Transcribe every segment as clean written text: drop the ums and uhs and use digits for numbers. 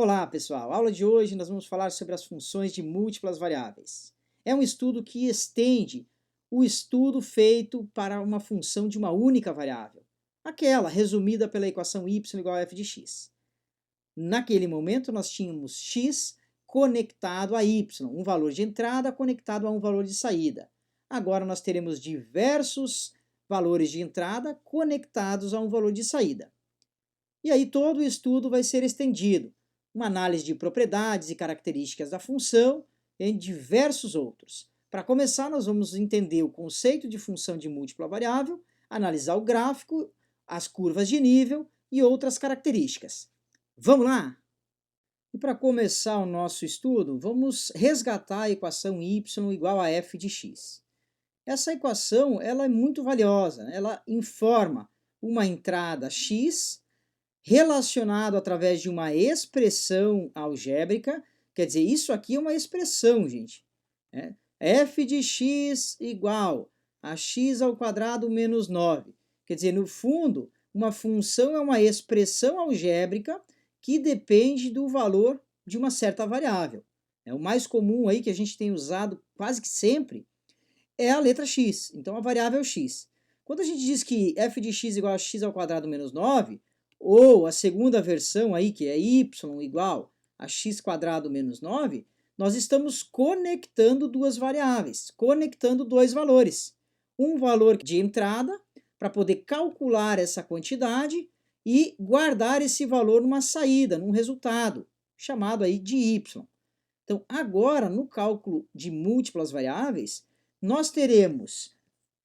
Olá, pessoal! A aula de hoje nós vamos falar sobre as funções de múltiplas variáveis. É um estudo que estende o estudo feito para uma função de uma única variável, aquela resumida pela equação y igual a f de x. Naquele momento nós tínhamos x conectado a y, um valor de entrada conectado a um valor de saída. Agora nós teremos diversos valores de entrada conectados a um valor de saída. E aí todo o estudo vai ser estendido, uma análise de propriedades e características da função e diversos outros. Para começar, nós vamos entender o conceito de função de múltipla variável, analisar o gráfico, as curvas de nível e outras características. Vamos lá? E para começar o nosso estudo, vamos resgatar a equação y igual a f de x. Essa equação ela é muito valiosa, ela informa uma entrada x relacionado através de uma expressão algébrica. Quer dizer, isso aqui é uma expressão, gente. F de x igual a x ao quadrado menos 9. Quer dizer, no fundo, uma função é uma expressão algébrica que depende do valor de uma certa variável. O mais comum aí que a gente tem usado quase que sempre é a letra x. Então, a variável é o x. Quando a gente diz que f de x igual a x ao quadrado menos 9, ou a segunda versão aí, que é y igual a x quadrado menos 9, nós estamos conectando duas variáveis, conectando dois valores. Um valor de entrada, para poder calcular essa quantidade, e guardar esse valor numa saída, num resultado, chamado aí de y. Então, agora, no cálculo de múltiplas variáveis, nós teremos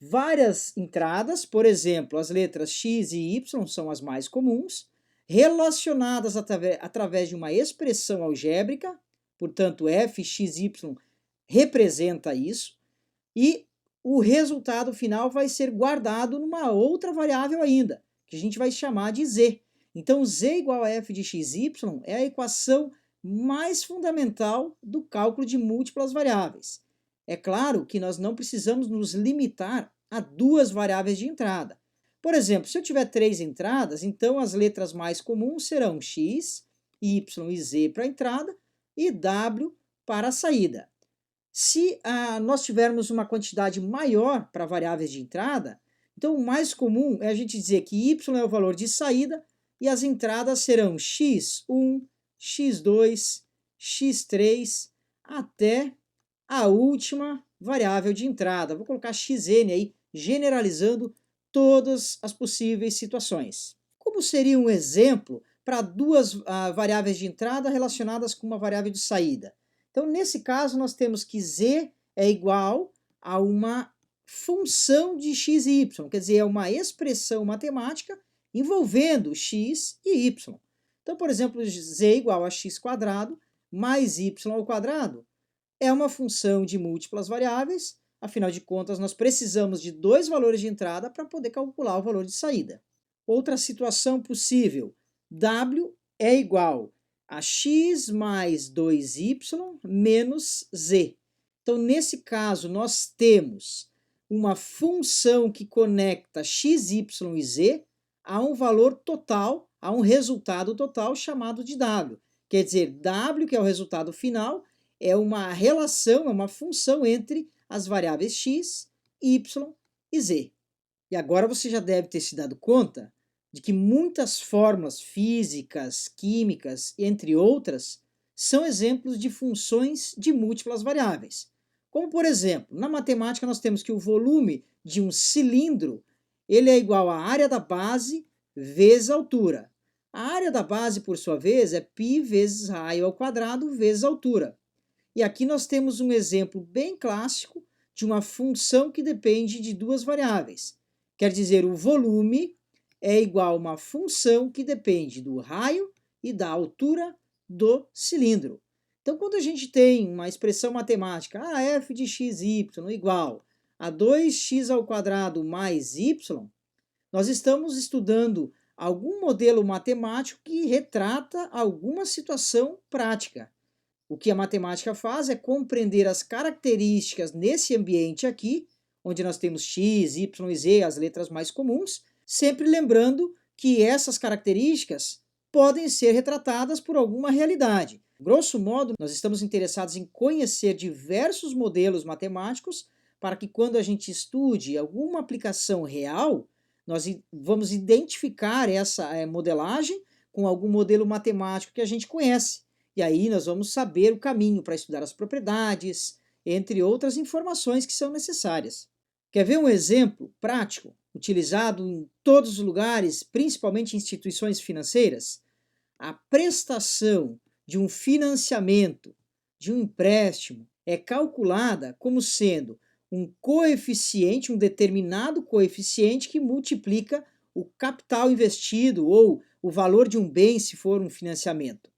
várias entradas, por exemplo, as letras x e y são as mais comuns, relacionadas através de uma expressão algébrica, portanto, fxy representa isso, e o resultado final vai ser guardado numa outra variável ainda, que a gente vai chamar de z. Então, z igual a f de xy é a equação mais fundamental do cálculo de múltiplas variáveis. É claro que nós não precisamos nos limitar a duas variáveis de entrada. Por exemplo, se eu tiver três entradas, então as letras mais comuns serão x, y e z para a entrada e w para a saída. Se nós tivermos uma quantidade maior para variáveis de entrada, então o mais comum é a gente dizer que y é o valor de saída e as entradas serão x1, x2, x3, até a última variável de entrada. Vou colocar xn aí, generalizando todas as possíveis situações. Como seria um exemplo para duas variáveis de entrada relacionadas com uma variável de saída? Então, nesse caso, nós temos que z é igual a uma função de x e y, quer dizer, é uma expressão matemática envolvendo x e y. Então, por exemplo, z é igual a x quadrado mais y ao quadrado é uma função de múltiplas variáveis, afinal de contas, nós precisamos de dois valores de entrada para poder calcular o valor de saída. Outra situação possível, w é igual a x mais 2y menos z. Então, nesse caso, nós temos uma função que conecta x, y e z a um valor total, a um resultado total chamado de w. Quer dizer, w, que é o resultado final, é uma relação, é uma função entre as variáveis x, y e z. E agora você já deve ter se dado conta de que muitas fórmulas físicas, químicas, entre outras, são exemplos de funções de múltiplas variáveis. Como, por exemplo, na matemática nós temos que o volume de um cilindro ele é igual à área da base vezes a altura. A área da base, por sua vez, é π vezes raio ao quadrado vezes a altura. E aqui nós temos um exemplo bem clássico de uma função que depende de duas variáveis. Quer dizer, o volume é igual a uma função que depende do raio e da altura do cilindro. Então, quando a gente tem uma expressão matemática, f de xy igual a 2x ao quadrado mais y, nós estamos estudando algum modelo matemático que retrata alguma situação prática. O que a matemática faz é compreender as características nesse ambiente aqui, onde nós temos x, y e z, as letras mais comuns, sempre lembrando que essas características podem ser retratadas por alguma realidade. Grosso modo, nós estamos interessados em conhecer diversos modelos matemáticos para que quando a gente estude alguma aplicação real, nós vamos identificar essa modelagem com algum modelo matemático que a gente conhece. E aí nós vamos saber o caminho para estudar as propriedades, entre outras informações que são necessárias. Quer ver um exemplo prático, utilizado em todos os lugares, principalmente em instituições financeiras? A prestação de um financiamento, de um empréstimo, é calculada como sendo um coeficiente, um determinado coeficiente que multiplica o capital investido ou o valor de um bem se for um financiamento.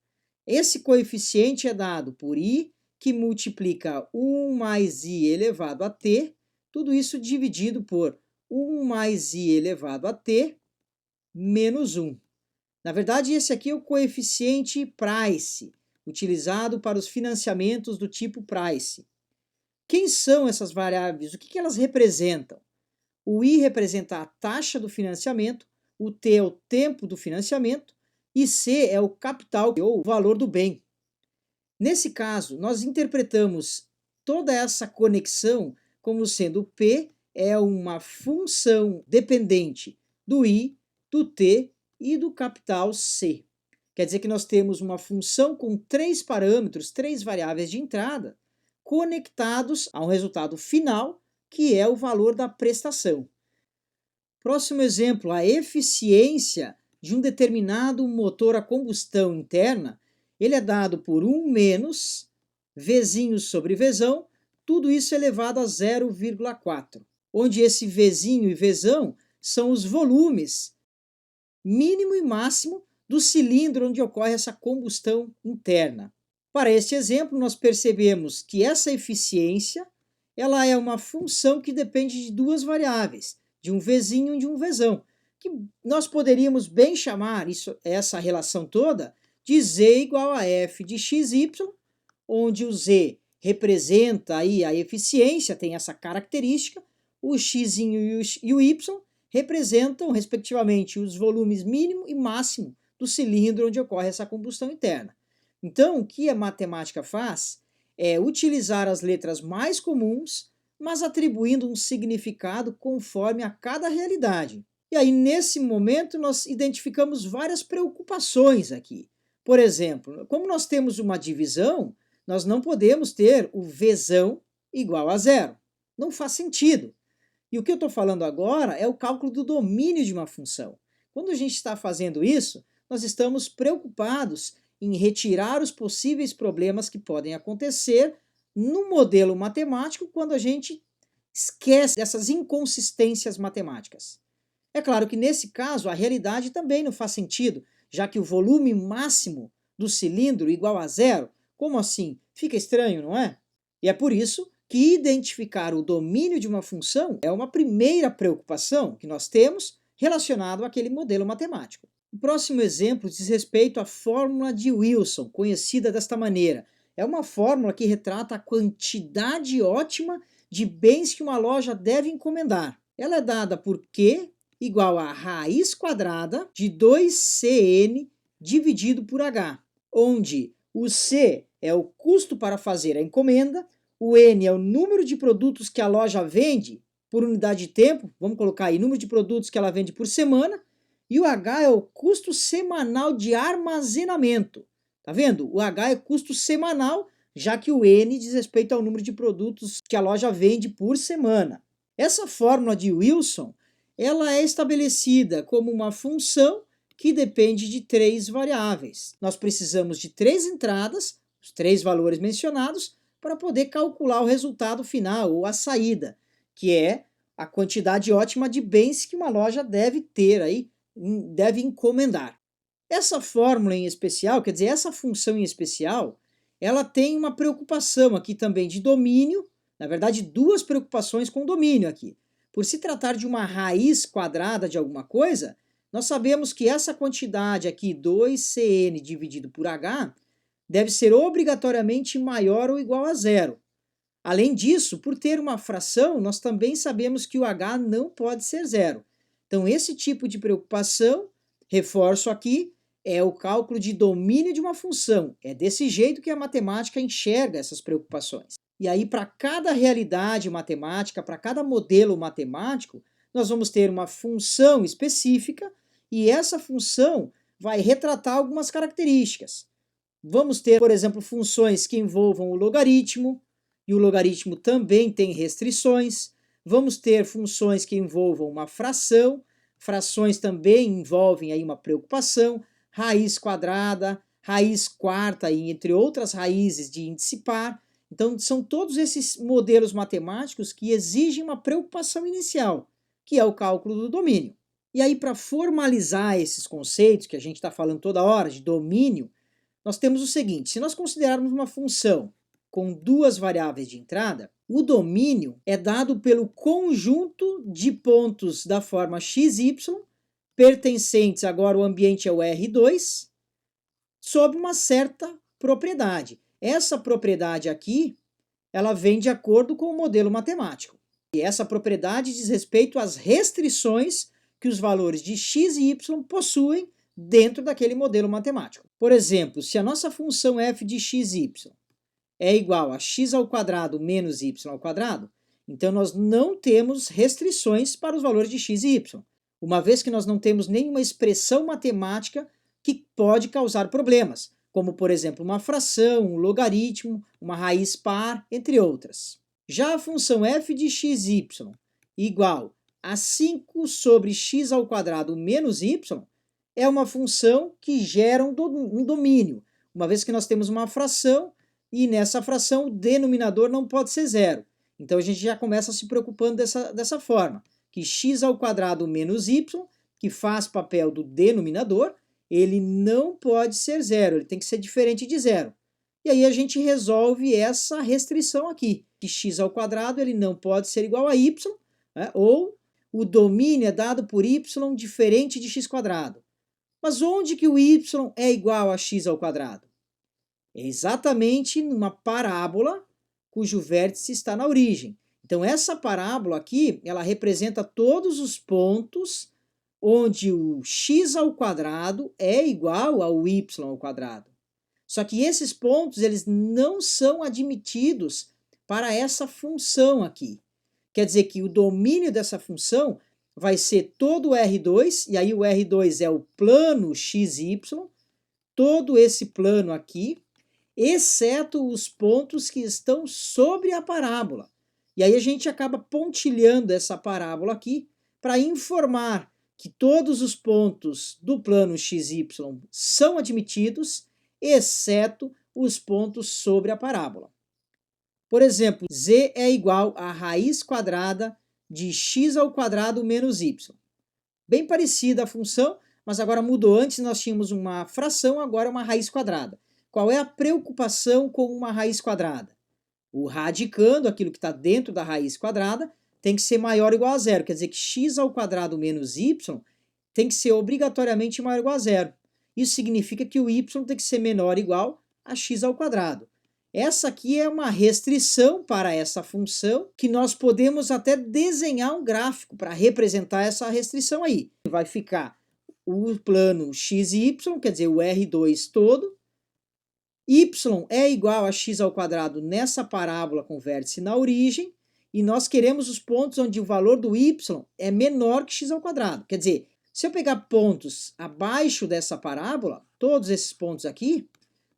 Esse coeficiente é dado por I, que multiplica 1 mais I elevado a T, tudo isso dividido por 1 mais I elevado a T menos 1. Na verdade, esse aqui é o coeficiente Price, utilizado para os financiamentos do tipo Price. Quem são essas variáveis? O que elas representam? O I representa a taxa do financiamento, o T é o tempo do financiamento e C é o capital ou o valor do bem. Nesse caso, nós interpretamos toda essa conexão como sendo P é uma função dependente do I, do T e do capital C. Quer dizer que nós temos uma função com 3 parâmetros, 3 variáveis de entrada, conectados a um resultado final, que é o valor da prestação. Próximo exemplo, a eficiência de um determinado motor a combustão interna, ele é dado por 1 menos Vzinho sobre Vzão, tudo isso elevado a 0,4, onde esse Vzinho e Vzão são os volumes mínimo e máximo do cilindro onde ocorre essa combustão interna. Para este exemplo, nós percebemos que essa eficiência ela é uma função que depende de duas variáveis, de um Vzinho e de um Vzão, que nós poderíamos bem chamar essa relação toda de Z igual a F de XY, onde o Z representa aí a eficiência, tem essa característica, o Xzinho e o Y representam, respectivamente, os volumes mínimo e máximo do cilindro onde ocorre essa combustão interna. Então, o que a matemática faz é utilizar as letras mais comuns, mas atribuindo um significado conforme a cada realidade. E aí, nesse momento, nós identificamos várias preocupações aqui. Por exemplo, como nós temos uma divisão, nós não podemos ter o Vzão igual a 0. Não faz sentido. E o que eu estou falando agora é o cálculo do domínio de uma função. Quando a gente está fazendo isso, nós estamos preocupados em retirar os possíveis problemas que podem acontecer no modelo matemático quando a gente esquece dessas inconsistências matemáticas. É claro que nesse caso a realidade também não faz sentido, já que o volume máximo do cilindro igual a 0, como assim? Fica estranho, não é? E é por isso que identificar o domínio de uma função é uma primeira preocupação que nós temos relacionado àquele modelo matemático. O próximo exemplo diz respeito à fórmula de Wilson, conhecida desta maneira. É uma fórmula que retrata a quantidade ótima de bens que uma loja deve encomendar. Ela é dada por Q igual a raiz quadrada de 2Cn dividido por H, onde o C é o custo para fazer a encomenda, o N é o número de produtos que a loja vende por unidade de tempo, vamos colocar aí número de produtos que ela vende por semana, e o H é o custo semanal de armazenamento. Tá vendo? O H é custo semanal, já que o N diz respeito ao número de produtos que a loja vende por semana. Essa fórmula de Wilson, ela é estabelecida como uma função que depende de 3 variáveis. Nós precisamos de 3 entradas, os 3 valores mencionados, para poder calcular o resultado final, ou a saída, que é a quantidade ótima de bens que uma loja deve ter aí, deve encomendar. Essa fórmula em especial, quer dizer, essa função em especial, ela tem uma preocupação aqui também de domínio, na verdade, 2 preocupações com domínio aqui. Por se tratar de uma raiz quadrada de alguma coisa, nós sabemos que essa quantidade aqui, 2Cn dividido por H, deve ser obrigatoriamente maior ou igual a 0. Além disso, por ter uma fração, nós também sabemos que o H não pode ser 0. Então, esse tipo de preocupação, reforço aqui, é o cálculo de domínio de uma função. É desse jeito que a matemática enxerga essas preocupações. E aí, para cada realidade matemática, para cada modelo matemático, nós vamos ter uma função específica e essa função vai retratar algumas características. Vamos ter, por exemplo, funções que envolvam o logaritmo, e o logaritmo também tem restrições. Vamos ter funções que envolvam uma fração, frações também envolvem aí uma preocupação, raiz quadrada, raiz quarta, e entre outras raízes de índice par. Então, são todos esses modelos matemáticos que exigem uma preocupação inicial, que é o cálculo do domínio. E aí, para formalizar esses conceitos que a gente está falando toda hora de domínio, nós temos o seguinte: se nós considerarmos uma função com duas variáveis de entrada, o domínio é dado pelo conjunto de pontos da forma x, y, pertencentes, agora o ambiente é o R2, sob uma certa propriedade. Essa propriedade aqui, ela vem de acordo com o modelo matemático. E essa propriedade diz respeito às restrições que os valores de x e y possuem dentro daquele modelo matemático. Por exemplo, se a nossa função f de x, y é igual a x ao quadrado menos y ao quadrado, então nós não temos restrições para os valores de x e y, uma vez que nós não temos nenhuma expressão matemática que pode causar problemas, como, por exemplo, uma fração, um logaritmo, uma raiz par, entre outras. Já a função f de x, y igual a 5 sobre x ao quadrado menos y é uma função que gera um domínio, uma vez que nós temos uma fração e nessa fração o denominador não pode ser zero. Então a gente já começa se preocupando dessa forma, que x ao quadrado menos y, que faz papel do denominador, ele não pode ser zero, ele tem que ser diferente de zero. E aí a gente resolve essa restrição aqui, que x ao quadrado ele não pode ser igual a y, né? Ou o domínio é dado por y diferente de x quadrado. Mas onde que o y é igual a x ao quadrado? É exatamente numa parábola cujo vértice está na origem. Então essa parábola aqui, ela representa todos os pontos onde o x ao quadrado é igual ao y ao quadrado. Só que esses pontos eles não são admitidos para essa função aqui. Quer dizer que o domínio dessa função vai ser todo o R2, e aí o R2 é o plano XY, todo esse plano aqui, exceto os pontos que estão sobre a parábola. E aí a gente acaba pontilhando essa parábola aqui para informar que todos os pontos do plano XY são admitidos, exceto os pontos sobre a parábola. Por exemplo, z é igual a raiz quadrada de x ao quadrado menos y. Bem parecida a função, mas agora mudou. Antes nós tínhamos uma fração, agora é uma raiz quadrada. Qual é a preocupação com uma raiz quadrada? O radicando, aquilo que está dentro da raiz quadrada, tem que ser maior ou igual a zero. Quer dizer que x ao quadrado menos y tem que ser obrigatoriamente maior ou igual a zero. Isso significa que o y tem que ser menor ou igual a x ao quadrado. Essa aqui é uma restrição para essa função que nós podemos até desenhar um gráfico para representar essa restrição aí. Vai ficar o plano x e y, quer dizer, o R2 todo. Y é igual a x ao quadrado nessa parábola com vértice na origem, e nós queremos os pontos onde o valor do y é menor que x ao quadrado. Quer dizer, se eu pegar pontos abaixo dessa parábola, todos esses pontos aqui,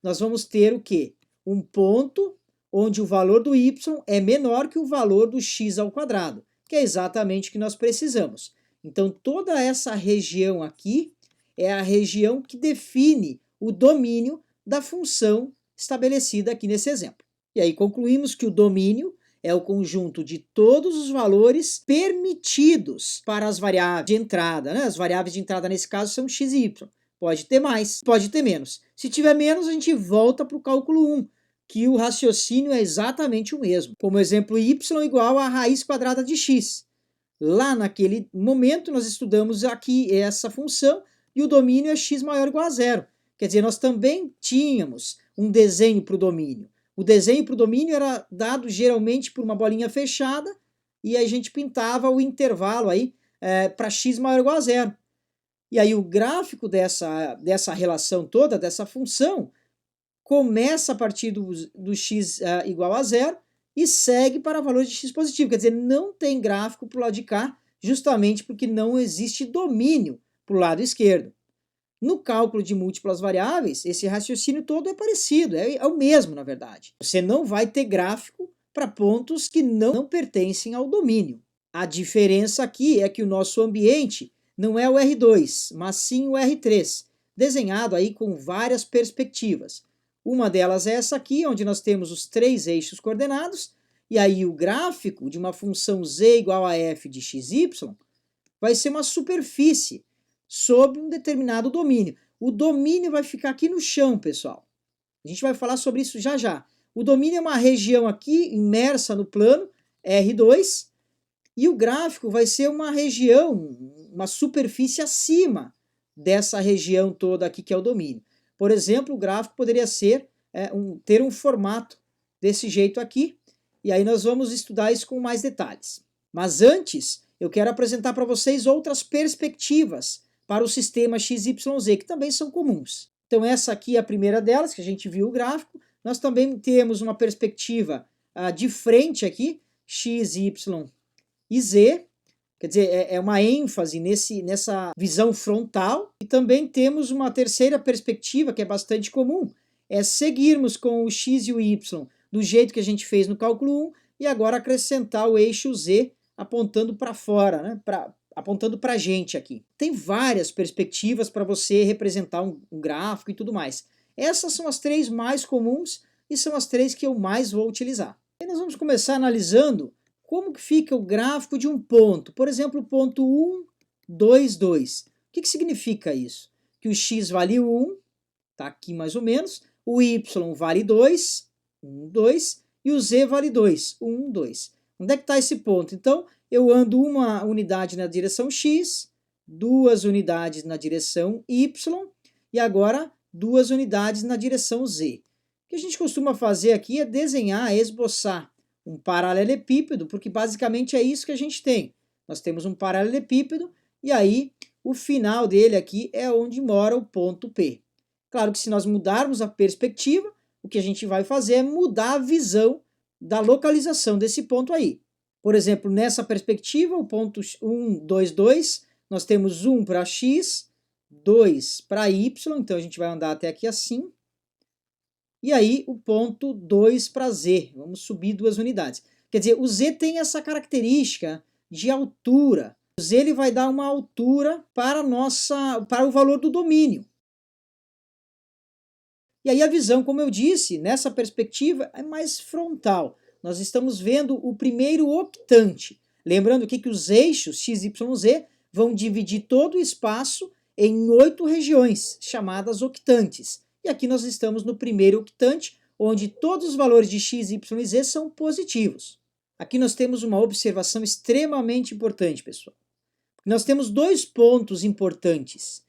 nós vamos ter o quê? Um ponto onde o valor do y é menor que o valor do x ao quadrado, que é exatamente o que nós precisamos. Então, toda essa região aqui é a região que define o domínio da função estabelecida aqui nesse exemplo. E aí concluímos que o domínio é o conjunto de todos os valores permitidos para as variáveis de entrada, né? As variáveis de entrada nesse caso são x e y. Pode ter mais, pode ter menos. Se tiver menos, a gente volta para o cálculo 1, que o raciocínio é exatamente o mesmo. Como exemplo, y igual a raiz quadrada de x. Lá naquele momento, nós estudamos aqui essa função e o domínio é x maior ou igual a zero. Quer dizer, nós também tínhamos um desenho para o domínio. O desenho para o domínio era dado geralmente por uma bolinha fechada e a gente pintava o intervalo aí para x maior ou igual a zero. E aí o gráfico dessa relação toda, dessa função, começa a partir do x igual a zero e segue para valores de x positivo. Quer dizer, não tem gráfico para o lado de cá, justamente porque não existe domínio para o lado esquerdo. No cálculo de múltiplas variáveis, esse raciocínio todo é parecido, é o mesmo, na verdade. Você não vai ter gráfico para pontos que não pertencem ao domínio. A diferença aqui é que o nosso ambiente não é o R2, mas sim o R3, desenhado aí com várias perspectivas. Uma delas é essa aqui, onde nós temos os 3 eixos coordenados, e aí o gráfico de uma função z igual a f de xy vai ser uma superfície sobre um determinado domínio. O domínio vai ficar aqui no chão, pessoal. A gente vai falar sobre isso já já. O domínio é uma região aqui imersa no plano, R2, e o gráfico vai ser uma região, uma superfície acima dessa região toda aqui que é o domínio. Por exemplo, o gráfico poderia ser ter um formato desse jeito aqui, e aí nós vamos estudar isso com mais detalhes. Mas antes, eu quero apresentar para vocês outras perspectivas para o sistema XYZ, que também são comuns. Então essa aqui é a primeira delas, que a gente viu o gráfico. Nós também temos uma perspectiva de frente aqui, x, y e z, quer dizer, é uma ênfase nessa visão frontal. E também temos uma terceira perspectiva, que é bastante comum, é seguirmos com o x e o y do jeito que a gente fez no cálculo 1 e agora acrescentar o eixo z apontando para fora, né? Apontando para a gente aqui. Tem várias perspectivas para você representar um gráfico e tudo mais. Essas são as 3 mais comuns e são as 3 que eu mais vou utilizar. E nós vamos começar analisando como que fica o gráfico de um ponto. Por exemplo, o ponto 1, 2, 2. O que significa isso? Que o x vale 1, está aqui mais ou menos, o y vale 2, 1, 2, e o z vale 2, 1, 2. Onde é que está esse ponto? Então, eu ando uma unidade na direção x, 2 unidades na direção y, e agora 2 unidades na direção z. O que a gente costuma fazer aqui é desenhar, esboçar um paralelepípedo, porque basicamente é isso que a gente tem. Nós temos um paralelepípedo, e aí o final dele aqui é onde mora o ponto P. Claro que se nós mudarmos a perspectiva, o que a gente vai fazer é mudar a visão da localização desse ponto aí. Por exemplo, nessa perspectiva, o ponto 1, 2, 2, nós temos 1 para x, 2 para y, então a gente vai andar até aqui assim. E aí o ponto 2 para z, vamos subir 2 unidades. Quer dizer, o z tem essa característica de altura. O z ele vai dar uma altura para o valor do domínio. E aí a visão, como eu disse, nessa perspectiva é mais frontal. Nós estamos vendo o primeiro octante. Lembrando aqui que os eixos x, y, z vão dividir todo o espaço em 8 regiões, chamadas octantes. E aqui nós estamos no primeiro octante, onde todos os valores de x, y e z são positivos. Aqui nós temos uma observação extremamente importante, pessoal. Nós temos 2 pontos importantes.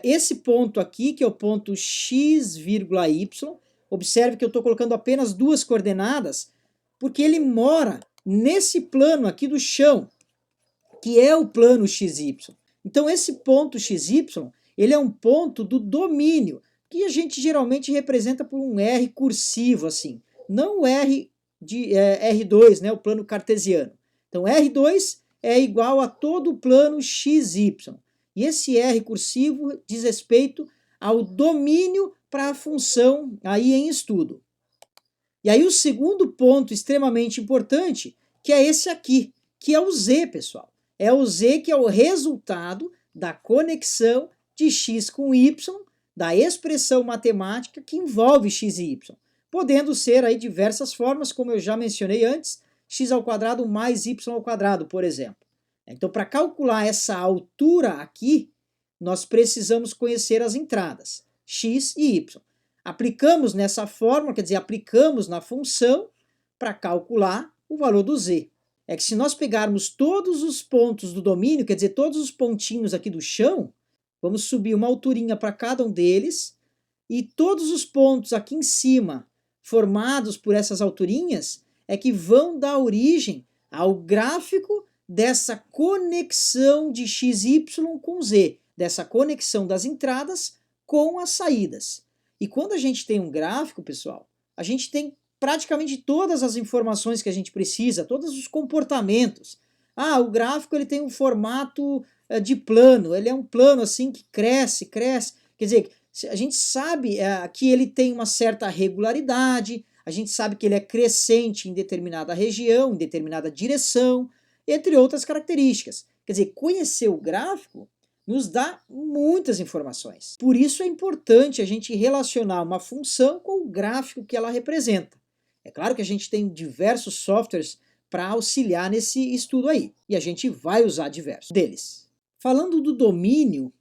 Esse ponto aqui, que é o ponto x, y, observe que eu estou colocando apenas 2 coordenadas, porque ele mora nesse plano aqui do chão, que é o plano XY. Então esse ponto XY, ele é um ponto do domínio, que a gente geralmente representa por um R cursivo, assim. Não o R de R2, né, o plano cartesiano. Então R2 é igual a todo o plano XY. E esse R cursivo diz respeito ao domínio para a função aí em estudo. E aí o segundo ponto extremamente importante, que é esse aqui, que é o Z, pessoal. É o Z que é o resultado da conexão de x com y, da expressão matemática que envolve x e y, podendo ser aí diversas formas, como eu já mencionei antes, x ao quadrado mais y ao quadrado, por exemplo. Então, para calcular essa altura aqui, nós precisamos conhecer as entradas, x e y. Aplicamos nessa fórmula, quer dizer, aplicamos na função para calcular o valor do z. É que se nós pegarmos todos os pontos do domínio, quer dizer, todos os pontinhos aqui do chão, vamos subir uma alturinha para cada um deles, e todos os pontos aqui em cima, formados por essas alturinhas, é que vão dar origem ao gráfico dessa conexão de XY com Z, dessa conexão das entradas com as saídas. E quando a gente tem um gráfico, pessoal, a gente tem praticamente todas as informações que a gente precisa, todos os comportamentos. Ah, o gráfico ele tem um formato de plano, ele é um plano assim que cresce, cresce. Quer dizer, a gente sabe que ele tem uma certa regularidade, a gente sabe que ele é crescente em determinada região, em determinada direção, entre outras características. Quer dizer, conhecer o gráfico nos dá muitas informações. Por isso é importante a gente relacionar uma função com o gráfico que ela representa. É claro que a gente tem diversos softwares para auxiliar nesse estudo aí, e a gente vai usar diversos deles. Falando do domínio,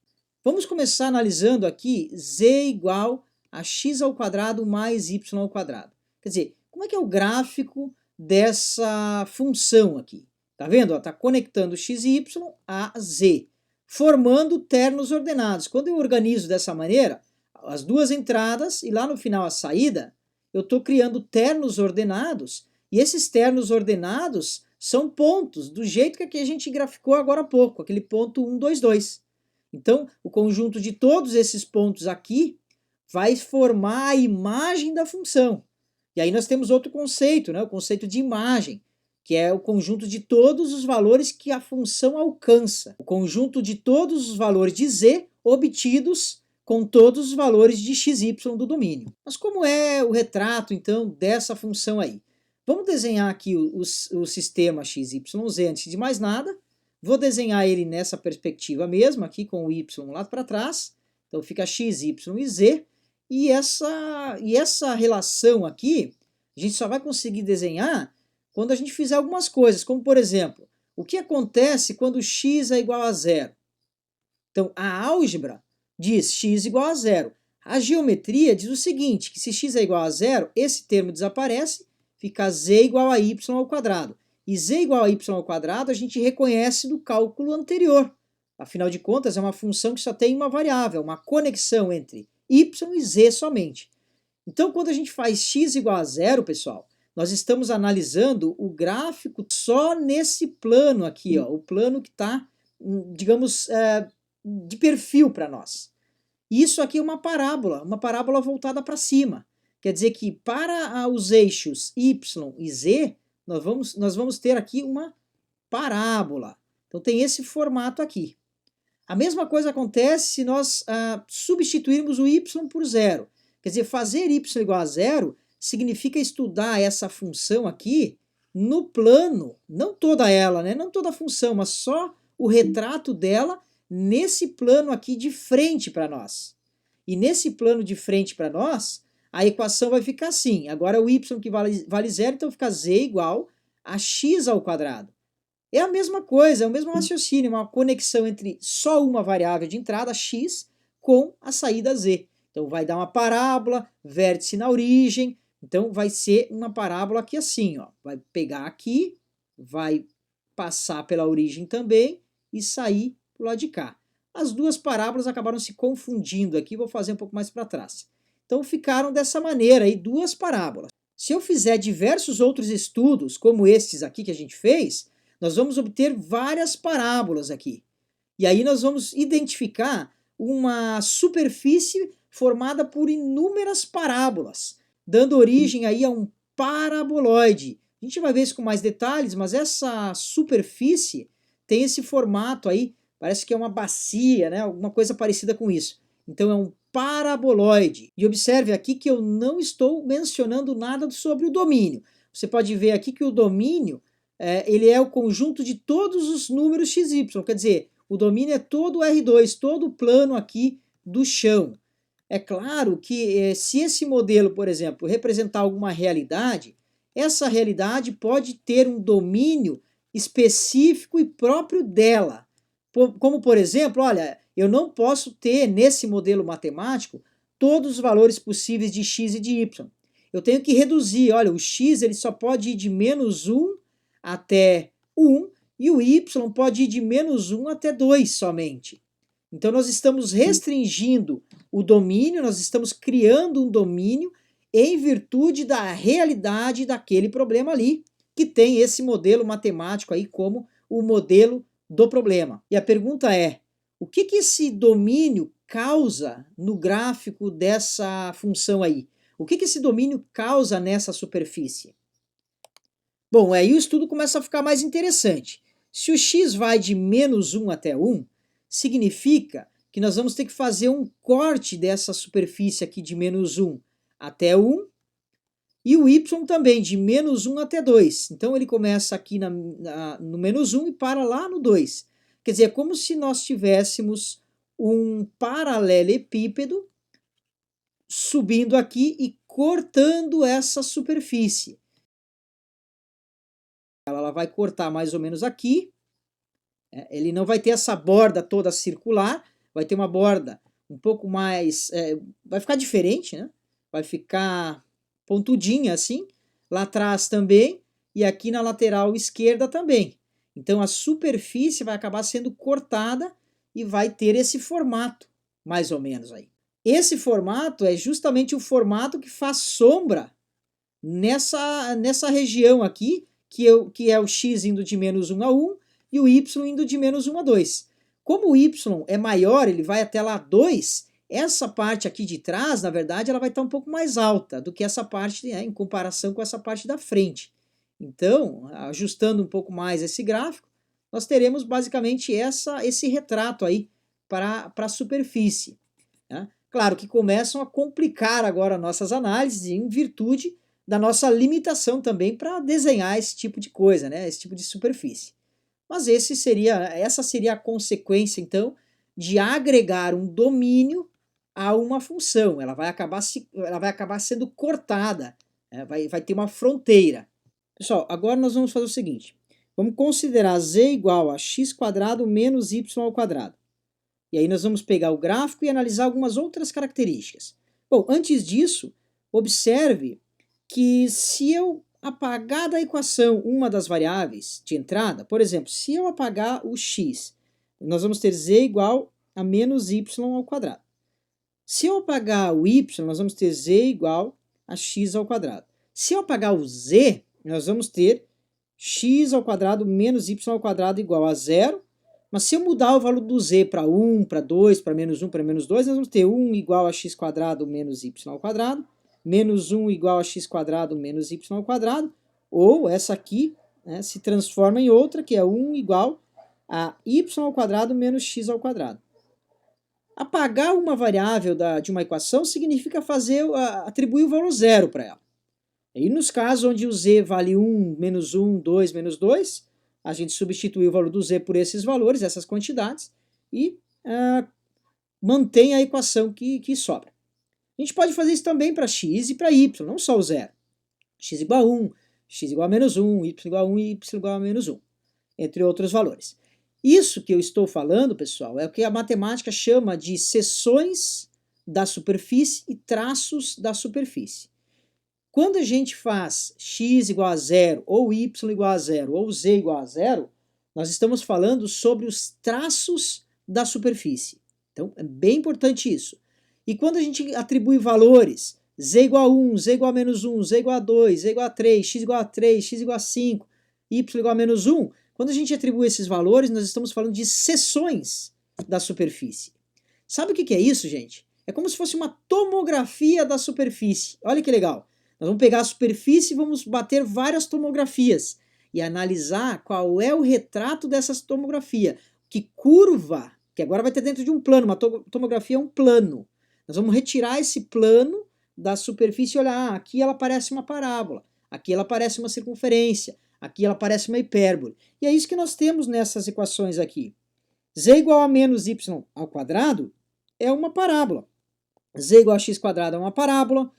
vamos começar analisando aqui z igual a x ao quadrado mais y ao quadrado. Quer dizer, como é que é o gráfico dessa função aqui? Tá vendo? Está conectando x e y a z, formando ternos ordenados. Quando eu organizo dessa maneira, as duas entradas e lá no final a saída, eu estou criando ternos ordenados, e esses ternos ordenados são pontos, do jeito que aqui a gente graficou agora há pouco, aquele ponto 1, 2, 2. Então, o conjunto de todos esses pontos aqui vai formar a imagem da função. E aí nós temos outro conceito, né? O conceito de imagem, que é o conjunto de todos os valores que a função alcança. O conjunto de todos os valores de z obtidos com todos os valores de x, y do domínio. Mas como é o retrato, então, dessa função aí? Vamos desenhar aqui o sistema x, y, z antes de mais nada. Vou desenhar ele nessa perspectiva mesmo, aqui com o y lá para trás. Então fica x, y e z. E essa relação aqui, a gente só vai conseguir desenhar quando a gente fizer algumas coisas, como por exemplo, o que acontece quando x é igual a zero? Então a álgebra diz x igual a zero. A geometria diz o seguinte, que se x é igual a zero, esse termo desaparece, fica z igual a y ao quadrado. E z igual a y ao quadrado a gente reconhece do cálculo anterior. Afinal de contas, é uma função que só tem uma variável, uma conexão entre y e z somente. Então, quando a gente faz x igual a zero, pessoal, nós estamos analisando o gráfico só nesse plano aqui, ó, o plano que está, digamos, de perfil para nós. Isso aqui é uma parábola voltada para cima. Quer dizer que para os eixos y e z, nós vamos ter aqui uma parábola. Então tem esse formato aqui. A mesma coisa acontece se nós substituirmos o y por zero. Quer dizer, fazer y igual a zero significa estudar essa função aqui no plano, não toda ela, né? Não toda a função, mas só o retrato dela nesse plano aqui de frente para nós. E nesse plano de frente para nós, a equação vai ficar assim. Agora o y que vale zero, então fica z igual a x ao quadrado. É a mesma coisa, é o mesmo raciocínio, uma conexão entre só uma variável de entrada, x, com a saída z. Então vai dar uma parábola, vértice na origem, então vai ser uma parábola aqui assim, ó. Vai pegar aqui, vai passar pela origem também e sair pro lado de cá. As duas parábolas acabaram se confundindo aqui, vou fazer um pouco mais para trás. Então ficaram dessa maneira aí, duas parábolas. Se eu fizer diversos outros estudos, como estes aqui que a gente fez, nós vamos obter várias parábolas aqui. E aí nós vamos identificar uma superfície formada por inúmeras parábolas, dando origem aí a um paraboloide. A gente vai ver isso com mais detalhes, mas essa superfície tem esse formato aí, parece que é uma bacia, né? Alguma coisa parecida com isso. Então é um paraboloide. E observe aqui que eu não estou mencionando nada sobre o domínio. Você pode ver aqui que o domínio ele é o conjunto de todos os números x, y. Quer dizer, o domínio é todo o R2, todo o plano aqui do chão. É claro que se esse modelo, por exemplo, representar alguma realidade, essa realidade pode ter um domínio específico e próprio dela. Como, por exemplo, olha, eu não posso ter nesse modelo matemático todos os valores possíveis de x e de y. Eu tenho que reduzir, olha, o x ele só pode ir de menos 1 até 1 e o y pode ir de menos 1 até 2 somente. Então nós estamos restringindo o domínio, nós estamos criando um domínio em virtude da realidade daquele problema ali, que tem esse modelo matemático aí como o modelo do problema. E a pergunta é, O que esse domínio causa no gráfico dessa função aí? O que esse domínio causa nessa superfície? Bom, aí o estudo começa a ficar mais interessante. Se o x vai de -1 até 1, significa que nós vamos ter que fazer um corte dessa superfície aqui de -1 até 1, e o y também, de -1 até 2. Então ele começa aqui no -1 e para lá no 2. Quer dizer, é como se nós tivéssemos um paralelepípedo subindo aqui e cortando essa superfície. Ela vai cortar mais ou menos aqui. Ele não vai ter essa borda toda circular, vai ter uma borda um pouco mais... vai ficar diferente, né? Vai ficar pontudinha assim, lá atrás também, e aqui na lateral esquerda também. Então a superfície vai acabar sendo cortada e vai ter esse formato, mais ou menos aí. Esse formato é justamente o formato que faz sombra nessa região aqui, que é o x indo de -1 a 1 e o y indo de -1 a 2. Como o y é maior, ele vai até lá 2, essa parte aqui de trás, na verdade, ela vai estar um pouco mais alta do que essa parte, em comparação com essa parte da frente. Então, ajustando um pouco mais esse gráfico, nós teremos basicamente esse retrato aí para a superfície. Né? Claro que começam a complicar agora nossas análises em virtude da nossa limitação também para desenhar esse tipo de coisa, né? Esse tipo de superfície. Mas essa seria a consequência, então, de agregar um domínio a uma função. Ela vai acabar sendo cortada, né? vai ter uma fronteira. Pessoal, agora nós vamos fazer o seguinte. Vamos considerar z igual a x² menos y². E aí nós vamos pegar o gráfico e analisar algumas outras características. Bom, antes disso, observe que se eu apagar da equação uma das variáveis de entrada, por exemplo, se eu apagar o x, nós vamos ter z igual a menos y². Se eu apagar o y, nós vamos ter z igual a x². Se eu apagar o z, nós vamos ter x² menos y² igual a 0. Mas se eu mudar o valor do z para 1, para 2, para -1, para -2, nós vamos ter 1 igual a x² menos y², menos 1 igual a x² menos y², ou essa aqui, né, se transforma em outra, que é 1 igual a y² menos x². Apagar uma variável de uma equação significa atribuir o valor 0 para ela. E nos casos onde o z vale 1, menos 1, 2, menos 2, a gente substitui o valor do z por esses valores, essas quantidades, e mantém a equação que sobra. A gente pode fazer isso também para x e para y, não só o zero. X igual a 1, x igual a menos 1, y igual a 1 e y igual a menos 1, entre outros valores. Isso que eu estou falando, pessoal, é o que a matemática chama de seções da superfície e traços da superfície. Quando a gente faz x igual a 0, ou y igual a 0, ou z igual a 0, nós estamos falando sobre os traços da superfície. Então, é bem importante isso. E quando a gente atribui valores, z igual a 1, z igual a menos 1, z igual a 2, z igual a 3, x igual a 3, x igual a 5, y igual a menos 1, quando a gente atribui esses valores, nós estamos falando de seções da superfície. Sabe o que é isso, gente? É como se fosse uma tomografia da superfície. Olha que legal. Nós vamos pegar a superfície e vamos bater várias tomografias e analisar qual é o retrato dessa tomografia. Que curva, que agora vai ter dentro de um plano, uma tomografia é um plano. Nós vamos retirar esse plano da superfície e olhar, aqui ela parece uma parábola, aqui ela parece uma circunferência, aqui ela parece uma hipérbole. E é isso que nós temos nessas equações aqui. Z igual a menos y² é uma parábola. Z igual a x² é uma parábola.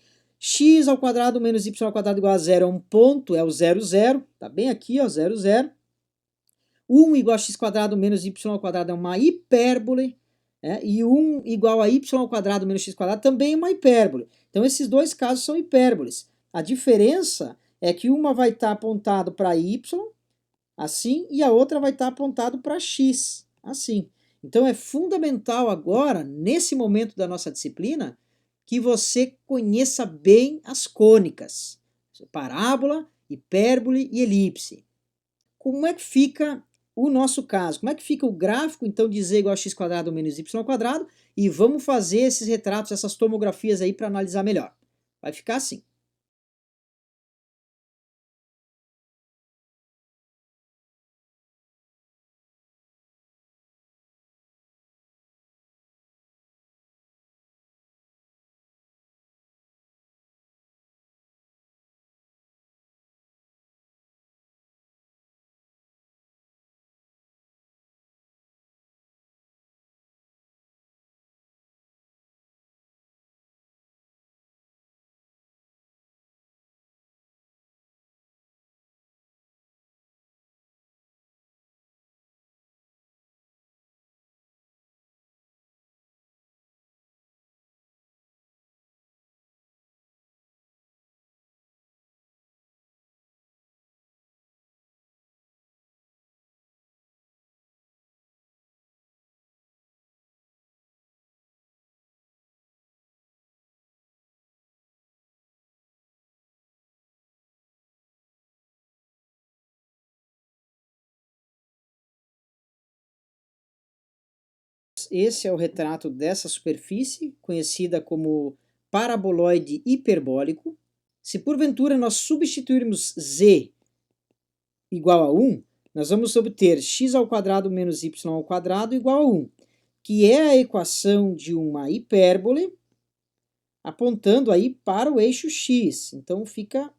X² menos y² igual a 0 é um ponto, é o 0, 0. Tá bem aqui, ó, 0, 0. 1 igual a x² menos y² é uma hipérbole. E 1 igual a y² menos x² também é uma hipérbole. Então esses dois casos são hipérboles. A diferença é que uma vai estar apontado para y, assim, e a outra vai estar apontado para x, assim. Então é fundamental agora, nesse momento da nossa disciplina, que você conheça bem as cônicas, parábola, hipérbole e elipse. Como é que fica o nosso caso. Como é que fica o gráfico, então, de z igual a x² menos y²? E vamos fazer esses retratos, essas tomografias aí para analisar melhor. Vai ficar assim. Esse é o retrato dessa superfície, conhecida como paraboloide hiperbólico. Se porventura nós substituirmos z igual a 1, nós vamos obter x² menos y² igual a 1, que é a equação de uma hipérbole apontando aí para o eixo x. Então fica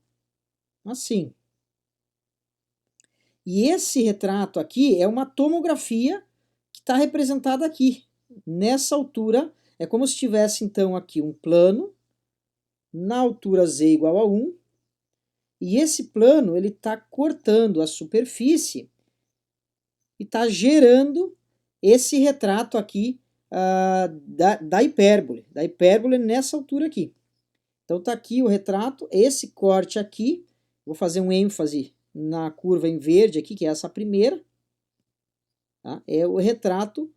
assim. E esse retrato aqui é uma tomografia que está representada aqui. Nessa altura, é como se tivesse então aqui um plano, na altura z igual a 1, e esse plano ele está cortando a superfície e está gerando esse retrato aqui da hipérbole nessa altura aqui. Então está aqui o retrato, esse corte aqui, vou fazer um ênfase na curva em verde aqui, que é essa primeira, tá? É o retrato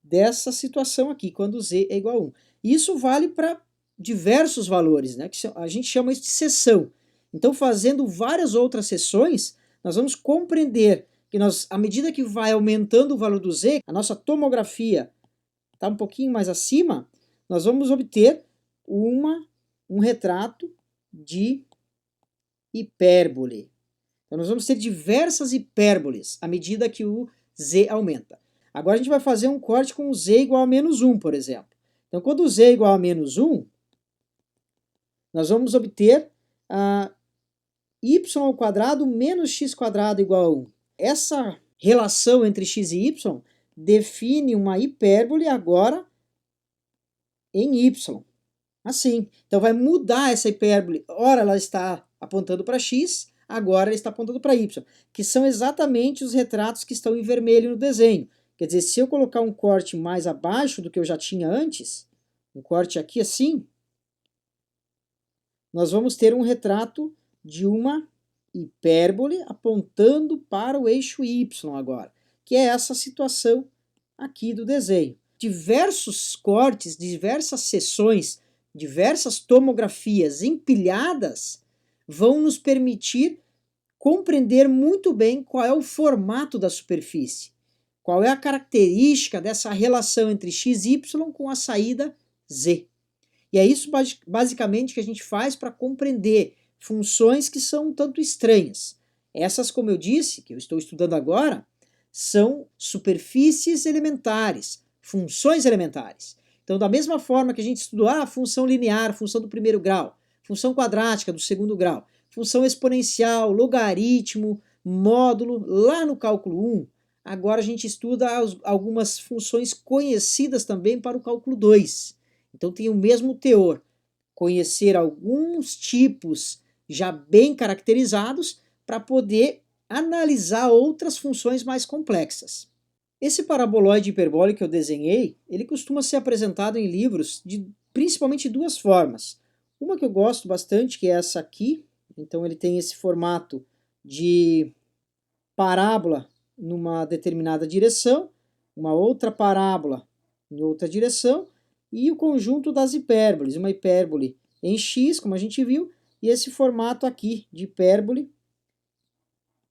dessa situação aqui, quando z é igual a 1. Isso vale para diversos valores, né? Que a gente chama isso de seção. Então, fazendo várias outras seções, nós vamos compreender que à medida que vai aumentando o valor do z, a nossa tomografia está um pouquinho mais acima, nós vamos obter um retrato de hipérbole. Então, nós vamos ter diversas hipérboles à medida que o z aumenta. Agora, a gente vai fazer um corte com o z igual a menos 1, por exemplo. Então, quando o z é igual a menos 1, nós vamos obter y² menos x² igual a 1. Essa relação entre x e y define uma hipérbole agora em y. Assim. Então, vai mudar essa hipérbole. Ora, ela está apontando para x, agora ela está apontando para y, que são exatamente os retratos que estão em vermelho no desenho. Quer dizer, se eu colocar um corte mais abaixo do que eu já tinha antes, um corte aqui assim, nós vamos ter um retrato de uma hipérbole apontando para o eixo y agora, que é essa situação aqui do desenho. Diversos cortes, diversas seções, diversas tomografias empilhadas vão nos permitir compreender muito bem qual é o formato da superfície, qual é a característica dessa relação entre x e y com a saída z. E é isso basicamente que a gente faz para compreender funções que são um tanto estranhas. Essas, como eu disse, que eu estou estudando agora, são superfícies elementares, funções elementares. Então, da mesma forma que a gente estudou a função linear, função do primeiro grau, função quadrática do segundo grau, função exponencial, logaritmo, módulo, lá no cálculo 1, agora a gente estuda algumas funções conhecidas também para o cálculo 2. Então tem o mesmo teor, conhecer alguns tipos já bem caracterizados para poder analisar outras funções mais complexas. Esse paraboloide hiperbólico que eu desenhei, ele costuma ser apresentado em livros de principalmente duas formas. Uma que eu gosto bastante, que é essa aqui, então ele tem esse formato de parábola numa determinada direção, uma outra parábola em outra direção, e o conjunto das hipérboles, uma hipérbole em x, como a gente viu, e esse formato aqui de hipérbole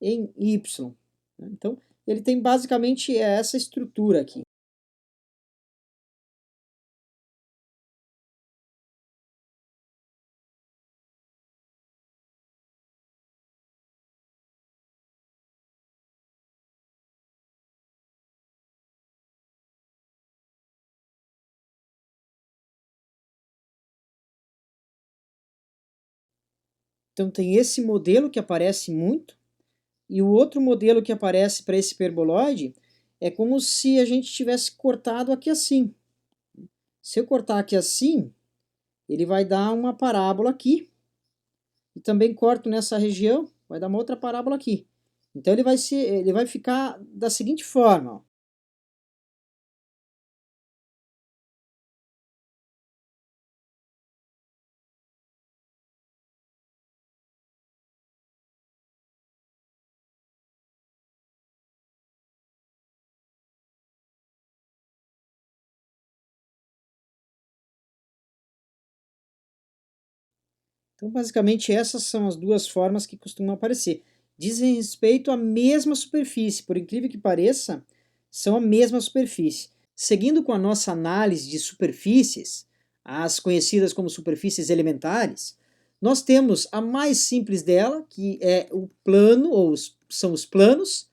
em y. Então, ele tem basicamente essa estrutura aqui. Então, tem esse modelo que aparece muito, e o outro modelo que aparece para esse hiperboloide é como se a gente tivesse cortado aqui assim. Se eu cortar aqui assim, ele vai dar uma parábola aqui, e também corto nessa região, vai dar uma outra parábola aqui. Então ele vai ficar da seguinte forma, ó. Então, basicamente, essas são as duas formas que costumam aparecer. Dizem respeito à mesma superfície, por incrível que pareça, são a mesma superfície. Seguindo com a nossa análise de superfícies, as conhecidas como superfícies elementares, nós temos a mais simples dela, que é o plano, são os planos.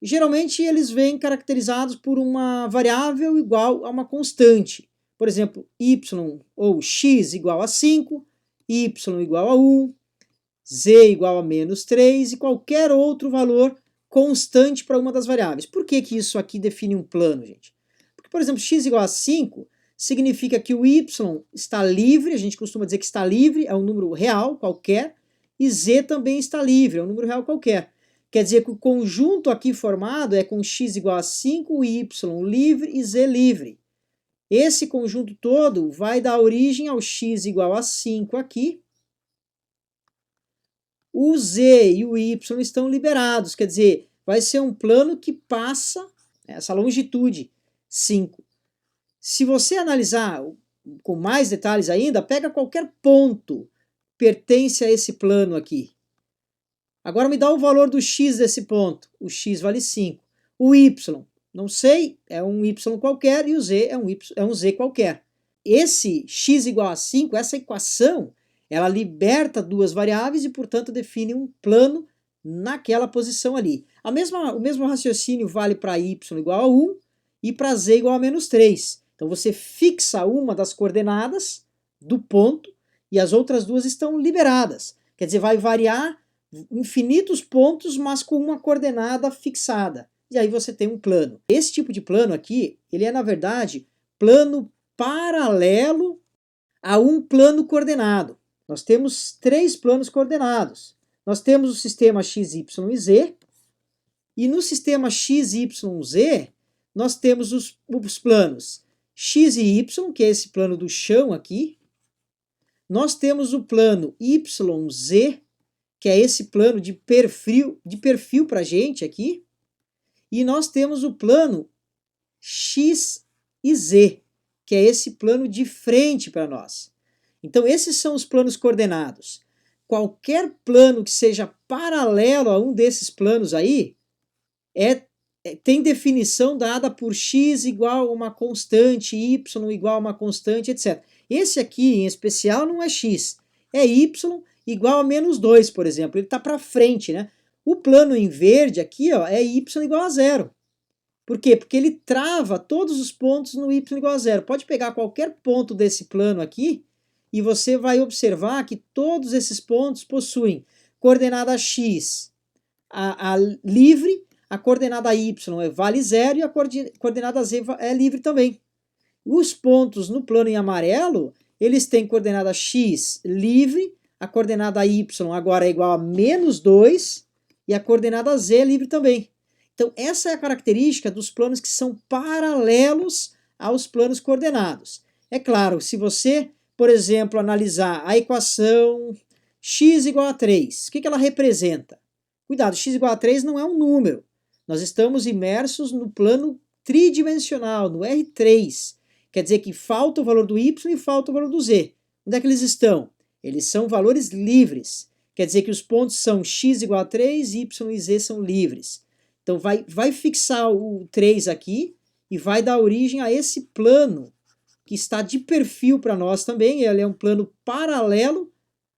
Geralmente eles vêm caracterizados por uma variável igual a uma constante. Por exemplo, y ou x igual a 5, y igual a 1, z igual a menos 3 e qualquer outro valor constante para uma das variáveis. Por que isso aqui define um plano, gente? Porque, por exemplo, x igual a 5 significa que o y está livre, a gente costuma dizer que está livre, é um número real qualquer, e z também está livre, é um número real qualquer. Quer dizer que o conjunto aqui formado é com x igual a 5, y livre e z livre. Esse conjunto todo vai dar origem ao x igual a 5 aqui. O z e o y estão liberados, quer dizer, vai ser um plano que passa essa longitude 5. Se você analisar com mais detalhes ainda, pega qualquer ponto que pertence a esse plano aqui. Agora me dá o valor do x desse ponto. O x vale 5. O y, não sei, é um y qualquer, e o z é um z qualquer. Esse x igual a 5, essa equação, ela liberta duas variáveis e, portanto, define um plano naquela posição ali. O mesmo raciocínio vale para y igual a 1 e para z igual a menos 3. Então você fixa uma das coordenadas do ponto e as outras duas estão liberadas. Quer dizer, vai variar infinitos pontos, mas com uma coordenada fixada. E aí você tem um plano. Esse tipo de plano aqui, ele é, na verdade, plano paralelo a um plano coordenado. Nós temos três planos coordenados. Nós temos o sistema x, y e z, e no sistema x, y, z, nós temos os planos x e y, que é esse plano do chão aqui. Nós temos o plano y, z, que é esse plano de perfil para a gente aqui. E nós temos o plano x e z, que é esse plano de frente para nós. Então, esses são os planos coordenados. Qualquer plano que seja paralelo a um desses planos aí tem definição dada por x igual a uma constante, y igual a uma constante, etc. Esse aqui, em especial, não é x, é y igual a menos 2, por exemplo. Ele está para frente, né? O plano em verde aqui, ó, é y igual a 0. Por quê? Porque ele trava todos os pontos no y igual a 0. Pode pegar qualquer ponto desse plano aqui e você vai observar que todos esses pontos possuem coordenada x a livre, a coordenada y vale 0 e a coordenada z é livre também. Os pontos no plano em amarelo, eles têm coordenada x livre, a coordenada y agora é igual a menos 2 e a coordenada z é livre também. Então, essa é a característica dos planos que são paralelos aos planos coordenados. É claro, se você, por exemplo, analisar a equação x igual a 3, o que ela representa? Cuidado, x igual a 3 não é um número. Nós estamos imersos no plano tridimensional, no R3. Quer dizer que falta o valor do y e falta o valor do z. Onde é que eles estão? Eles são valores livres. Quer dizer que os pontos são x igual a 3, y e z são livres. Então vai fixar o 3 aqui e vai dar origem a esse plano que está de perfil para nós também. Ele é um plano paralelo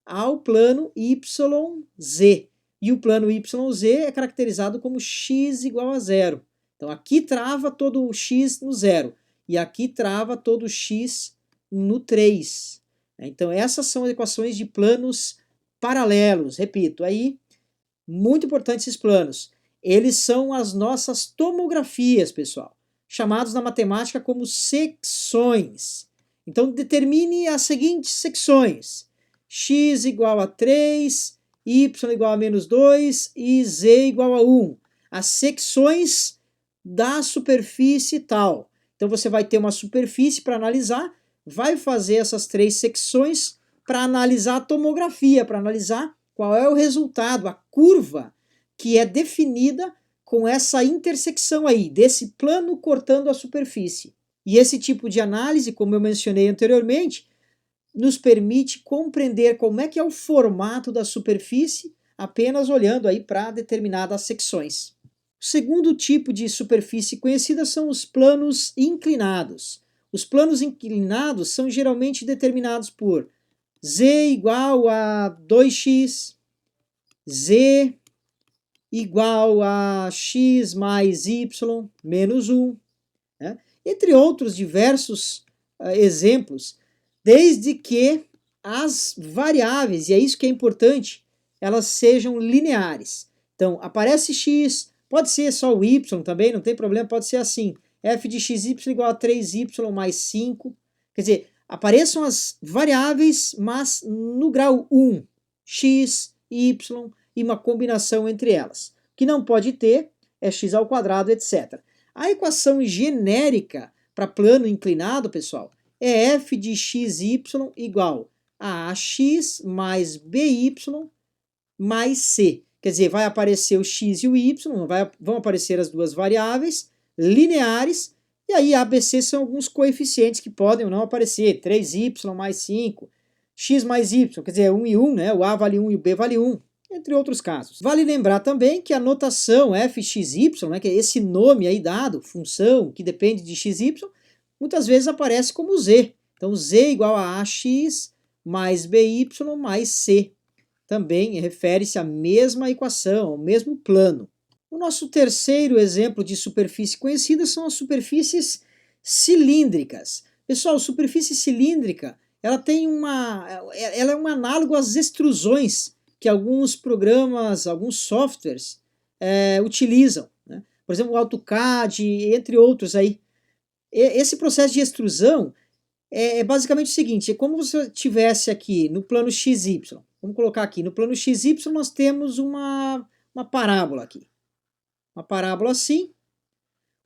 ao plano YZ. E o plano YZ é caracterizado como x igual a zero. Então aqui trava todo o x no zero. E aqui trava todo o x no 3. Então essas são as equações de planos paralelos. Repito, aí, muito importante esses planos. Eles são as nossas tomografias, pessoal, chamados na matemática como secções. Então determine as seguintes secções: x igual a 3, y igual a menos 2 e z igual a 1. As secções da superfície tal. Então você vai ter uma superfície para analisar, vai fazer essas 3 secções para analisar a tomografia, para analisar qual é o resultado, a curva que é definida com essa intersecção aí, desse plano cortando a superfície. E esse tipo de análise, como eu mencionei anteriormente, nos permite compreender como é que é o formato da superfície apenas olhando aí para determinadas secções. O segundo tipo de superfície conhecida são os planos inclinados. Os planos inclinados são geralmente determinados por z igual a 2x, z igual a x mais y menos 1, né? Entre outros diversos exemplos, desde que as variáveis, e é isso que é importante, elas sejam lineares. Então, aparece x, pode ser só o y também, não tem problema, pode ser assim, f de xy igual a 3y mais 5, quer dizer, apareçam as variáveis, mas no grau 1, x, y, e uma combinação entre elas. O que não pode ter é x ao quadrado, etc. A equação genérica para plano inclinado, pessoal, é f de xy igual a ax mais by mais c. Quer dizer, vai aparecer o x e o y, vão aparecer as duas variáveis lineares, e aí a, b, c são alguns coeficientes que podem ou não aparecer, 3y mais 5, x mais y, quer dizer, 1 e 1, né? O a vale 1 e o b vale 1, entre outros casos. Vale lembrar também que a notação fxy, né, que é esse nome aí dado, função que depende de xy, muitas vezes aparece como z. Então, z igual a ax mais by mais c. Também refere-se à mesma equação, ao mesmo plano. O nosso terceiro exemplo de superfície conhecida são as superfícies cilíndricas. Pessoal, superfície cilíndrica, ela é um análogo às extrusões que alguns programas, alguns softwares utilizam, né? Por exemplo, o AutoCAD, entre outros aí. Esse processo de extrusão é basicamente o seguinte: é como se você tivesse aqui no plano XY. Vamos colocar aqui, no plano XY nós temos uma parábola aqui. Uma parábola assim.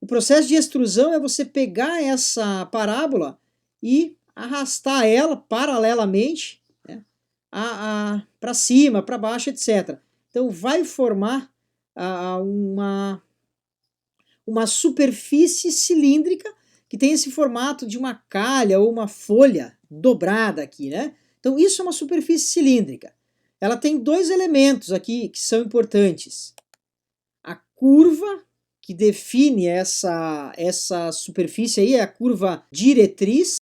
O processo de extrusão é você pegar essa parábola e arrastar ela paralelamente, né, para cima, para baixo, etc. Então vai formar uma superfície cilíndrica que tem esse formato de uma calha ou uma folha dobrada aqui, né? Então isso é uma superfície cilíndrica. Ela tem dois elementos aqui que são importantes. A curva que define essa superfície aí é a curva diretriz,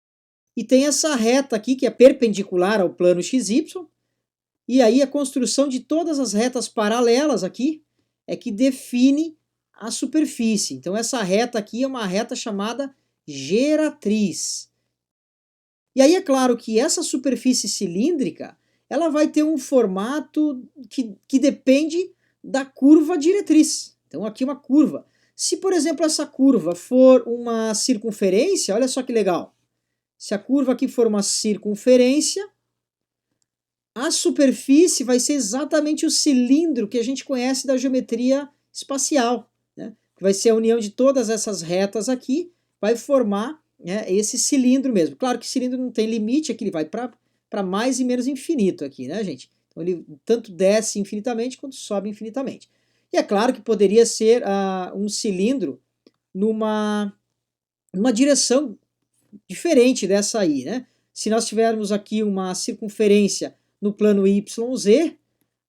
e tem essa reta aqui que é perpendicular ao plano XY, e aí a construção de todas as retas paralelas aqui é que define a superfície. Então essa reta aqui é uma reta chamada geratriz. E aí é claro que essa superfície cilíndrica, ela vai ter um formato que depende da curva diretriz. Então aqui uma curva. Se, por exemplo, essa curva for uma circunferência, olha só que legal. Se a curva aqui for uma circunferência, a superfície vai ser exatamente o cilindro que a gente conhece da geometria espacial, né? Que vai ser a união de todas essas retas aqui, vai formar, né, esse cilindro mesmo. Claro que cilindro não tem limite, aqui ele vai para mais e menos infinito aqui, né, gente? Então ele tanto desce infinitamente quanto sobe infinitamente. E é claro que poderia ser um cilindro numa direção diferente dessa aí, né? Se nós tivermos aqui uma circunferência no plano YZ,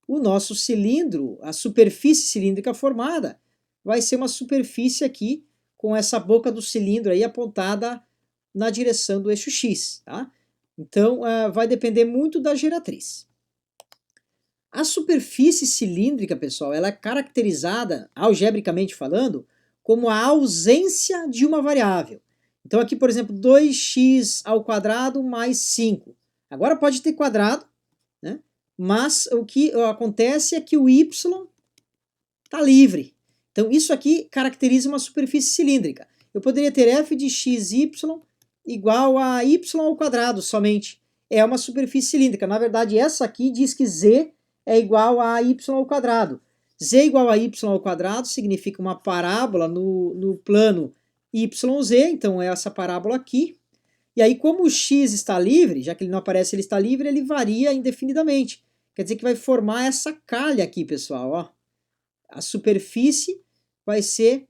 o nosso cilindro, a superfície cilíndrica formada, vai ser uma superfície aqui com essa boca do cilindro aí apontada na direção do eixo X, tá? Então, vai depender muito da geratriz. A superfície cilíndrica, pessoal, ela é caracterizada, algebricamente falando, como a ausência de uma variável. Então aqui, por exemplo, 2x² mais 5. Agora pode ter quadrado, né? Mas o que acontece é que o y está livre. Então isso aqui caracteriza uma superfície cilíndrica. Eu poderia ter f de xy igual a y² somente. É uma superfície cilíndrica. Na verdade, essa aqui diz que z é igual a y². Z igual a y² significa uma parábola no plano YZ, então é essa parábola aqui. E aí, como o x está livre, já que ele não aparece, ele está livre, ele varia indefinidamente. Quer dizer que vai formar essa calha aqui, pessoal. Ó. A superfície vai ser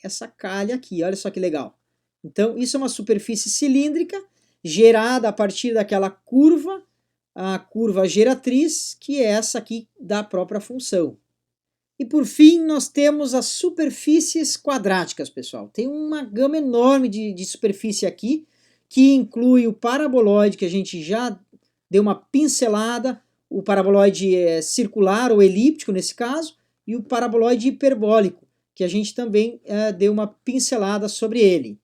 essa calha aqui, olha só que legal. Então, isso é uma superfície cilíndrica gerada a partir daquela curva, a curva geratriz, que é essa aqui da própria função. E por fim, nós temos as superfícies quadráticas, pessoal. Tem uma gama enorme de superfície aqui, que inclui o paraboloide, que a gente já deu uma pincelada, o paraboloide circular ou elíptico nesse caso, e o paraboloide hiperbólico, que a gente também deu uma pincelada sobre ele.